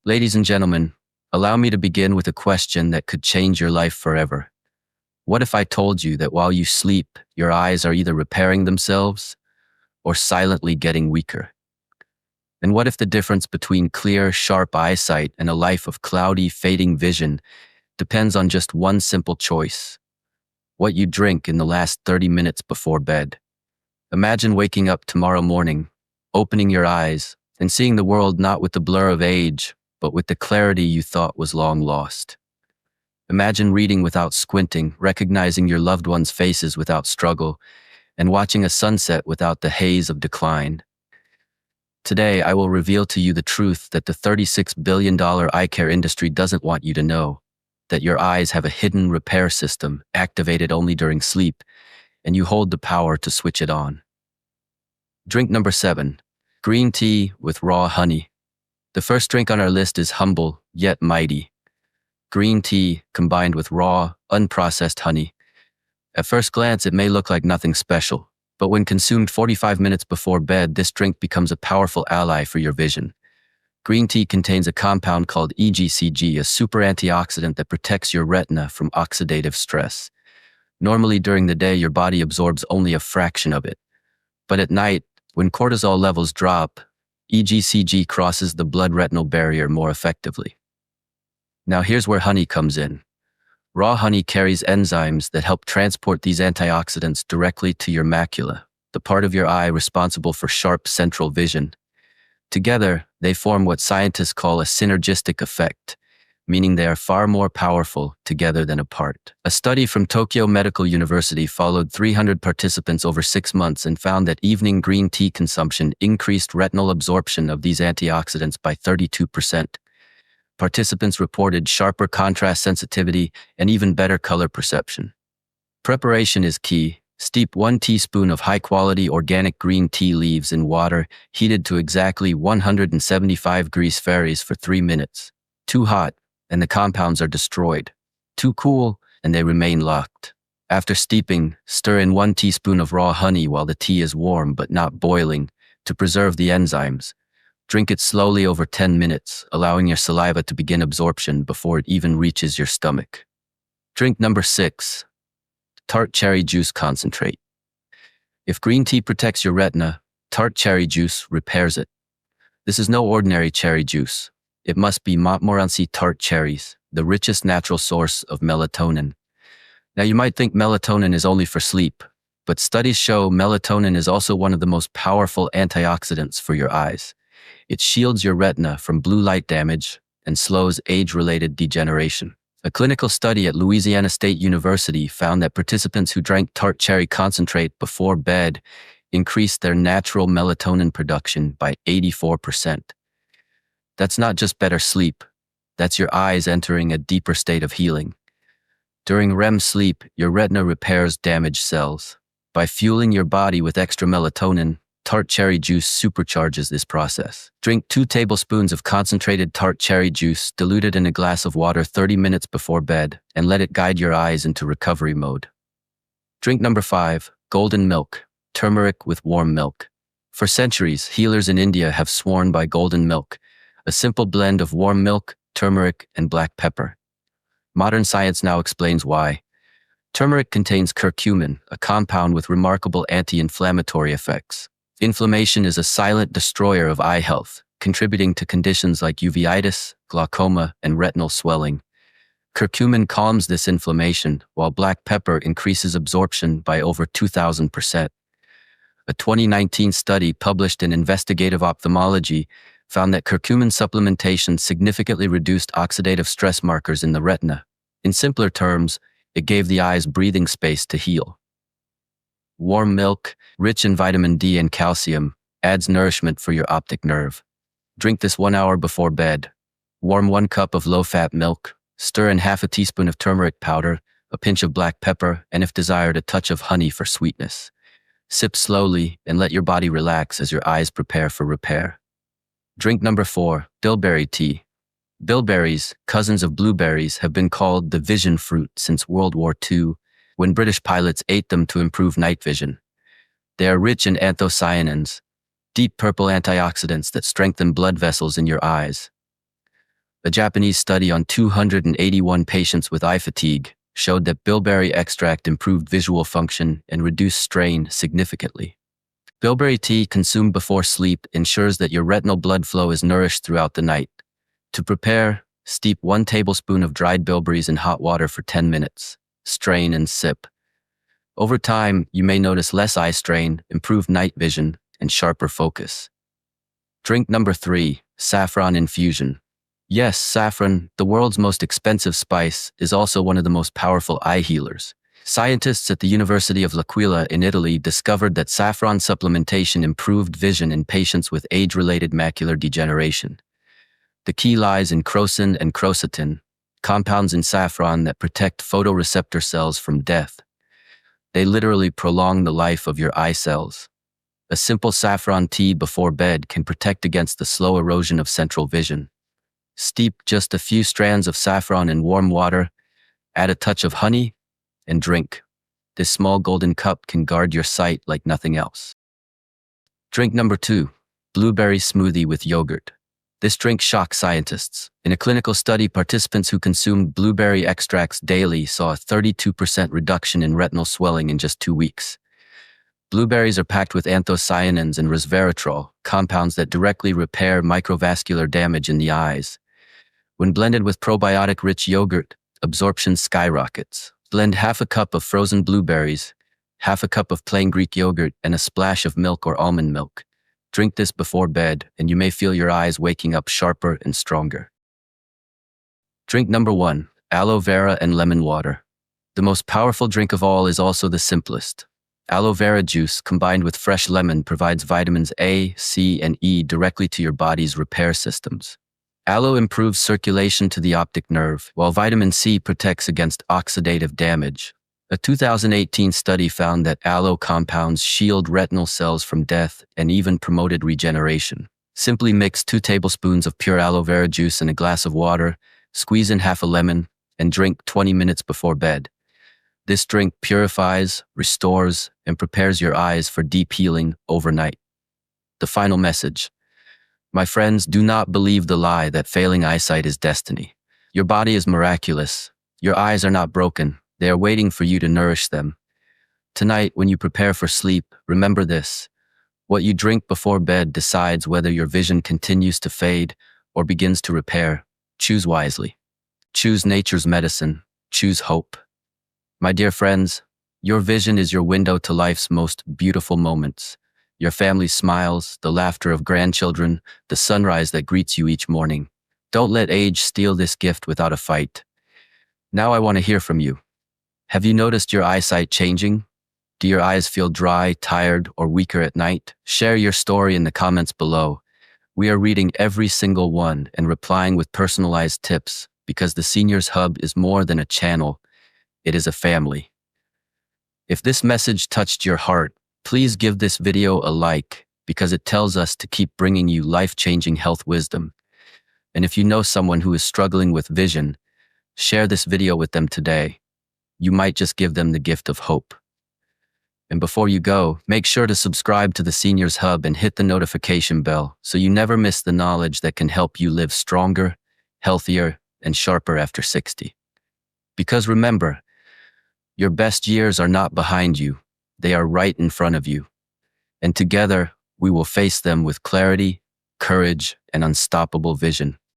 Ladies and gentlemen, allow me to begin with a question that could change your life forever. What if I told you that while you sleep, your eyes are either repairing themselves or silently getting weaker? And what if the difference between clear, sharp eyesight and a life of cloudy, fading vision depends on just one simple choice: what you drink in the last 30 minutes before bed? Imagine waking up tomorrow morning, opening your eyes, and seeing the world not with the blur of age, but with the clarity you thought was long lost. Imagine reading without squinting, recognizing your loved ones' faces without struggle, and watching a sunset without the haze of decline. Today, I will reveal to you the truth that the $36 billion eye care industry doesn't want you to know, that your eyes have a hidden repair system activated only during sleep, and you hold the power to switch it on. Drink number 7, green tea with raw honey. The first drink on our list is humble, yet mighty. Green tea combined with raw, unprocessed honey. At first glance, it may look like nothing special, but when consumed 45 minutes before bed, this drink becomes a powerful ally for your vision. Green tea contains a compound called EGCG, a super antioxidant that protects your retina from oxidative stress. Normally during the day, your body absorbs only a fraction of it. But at night, when cortisol levels drop, EGCG crosses the blood-retinal barrier more effectively. Now here's where honey comes in. Raw honey carries enzymes that help transport these antioxidants directly to your macula, the part of your eye responsible for sharp central vision. Together, they form what scientists call a synergistic effect, meaning they are far more powerful together than apart. A study from Tokyo Medical University followed 300 participants over 6 months and found that evening green tea consumption increased retinal absorption of these antioxidants by 32%. Participants reported sharper contrast sensitivity and even better color perception. Preparation is key. Steep 1 teaspoon of high-quality organic green tea leaves in water heated to exactly 175 degrees Fahrenheit for 3 minutes. Too hot, and the compounds are destroyed. Too cool, and they remain locked. After steeping, stir in 1 teaspoon of raw honey while the tea is warm but not boiling to preserve the enzymes. Drink it slowly over 10 minutes, allowing your saliva to begin absorption before it even reaches your stomach. Drink number 6, tart cherry juice concentrate. If green tea protects your retina, tart cherry juice repairs it. This is no ordinary cherry juice. It must be Montmorency tart cherries, the richest natural source of melatonin. Now you might think melatonin is only for sleep, but studies show melatonin is also one of the most powerful antioxidants for your eyes. It shields your retina from blue light damage and slows age-related degeneration. A clinical study at Louisiana State University found that participants who drank tart cherry concentrate before bed increased their natural melatonin production by 84%. That's not just better sleep, that's your eyes entering a deeper state of healing. During REM sleep, your retina repairs damaged cells. By fueling your body with extra melatonin, tart cherry juice supercharges this process. Drink 2 tablespoons of concentrated tart cherry juice diluted in a glass of water 30 minutes before bed and let it guide your eyes into recovery mode. Drink number 5, golden milk, turmeric with warm milk. For centuries, healers in India have sworn by golden milk, a simple blend of warm milk, turmeric, and black pepper. Modern science now explains why. Turmeric contains curcumin, a compound with remarkable anti-inflammatory effects. Inflammation is a silent destroyer of eye health, contributing to conditions like uveitis, glaucoma, and retinal swelling. Curcumin calms this inflammation, while black pepper increases absorption by over 2,000%. A 2019 study published in Investigative Ophthalmology found that curcumin supplementation significantly reduced oxidative stress markers in the retina. In simpler terms, it gave the eyes breathing space to heal. Warm milk, rich in vitamin D and calcium, adds nourishment for your optic nerve. Drink this 1 hour before bed. Warm 1 cup of low-fat milk, stir in half a teaspoon of turmeric powder, a pinch of black pepper, and if desired, a touch of honey for sweetness. Sip slowly and let your body relax as your eyes prepare for repair. Drink number 4, bilberry tea. Bilberries, cousins of blueberries, have been called the vision fruit since World War II, when British pilots ate them to improve night vision. They are rich in anthocyanins, deep purple antioxidants that strengthen blood vessels in your eyes. A Japanese study on 281 patients with eye fatigue showed that bilberry extract improved visual function and reduced strain significantly. Bilberry tea consumed before sleep ensures that your retinal blood flow is nourished throughout the night. To prepare, steep 1 tablespoon of dried bilberries in hot water for 10 minutes. Strain and sip. Over time, you may notice less eye strain, improved night vision, and sharper focus. Drink number 3, saffron infusion. Yes, saffron, the world's most expensive spice, is also one of the most powerful eye healers. Scientists at the University of L'Aquila in Italy discovered that saffron supplementation improved vision in patients with age-related macular degeneration. The key lies in crocin and quercetin, compounds in saffron that protect photoreceptor cells from death. They literally prolong the life of your eye cells. A simple saffron tea before bed can protect against the slow erosion of central vision. Steep just a few strands of saffron in warm water, add a touch of honey, and drink. This small golden cup can guard your sight like nothing else. Drink number 2, blueberry smoothie with yogurt. This drink shocked scientists. In a clinical study, participants who consumed blueberry extracts daily saw a 32% reduction in retinal swelling in just 2 weeks. Blueberries are packed with anthocyanins and resveratrol, compounds that directly repair microvascular damage in the eyes. When blended with probiotic-rich yogurt, absorption skyrockets. Blend half a cup of frozen blueberries, half a cup of plain Greek yogurt, and a splash of milk or almond milk. Drink this before bed, and you may feel your eyes waking up sharper and stronger. Drink number 1, aloe vera and lemon water. The most powerful drink of all is also the simplest. Aloe vera juice combined with fresh lemon provides vitamins A, C, and E directly to your body's repair systems. Aloe improves circulation to the optic nerve, while vitamin C protects against oxidative damage. A 2018 study found that aloe compounds shield retinal cells from death and even promoted regeneration. Simply mix 2 tablespoons of pure aloe vera juice in a glass of water, squeeze in half a lemon, and drink 20 minutes before bed. This drink purifies, restores, and prepares your eyes for deep healing overnight. The final message. My friends, do not believe the lie that failing eyesight is destiny. Your body is miraculous. Your eyes are not broken. They are waiting for you to nourish them. Tonight, when you prepare for sleep, remember this. What you drink before bed decides whether your vision continues to fade or begins to repair. Choose wisely. Choose nature's medicine. Choose hope. My dear friends, your vision is your window to life's most beautiful moments. Your family's smiles, the laughter of grandchildren, the sunrise that greets you each morning. Don't let age steal this gift without a fight. Now I want to hear from you. Have you noticed your eyesight changing? Do your eyes feel dry, tired, or weaker at night? Share your story in the comments below. We are reading every single one and replying with personalized tips because the Seniors Hub is more than a channel. It is a family. If this message touched your heart, please give this video a like because it tells us to keep bringing you life-changing health wisdom. And if you know someone who is struggling with vision, share this video with them today. You might just give them the gift of hope. And before you go, make sure to subscribe to the Seniors Hub and hit the notification bell so you never miss the knowledge that can help you live stronger, healthier, and sharper after 60. Because remember, your best years are not behind you. They are right in front of you. And together, we will face them with clarity, courage, and unstoppable vision.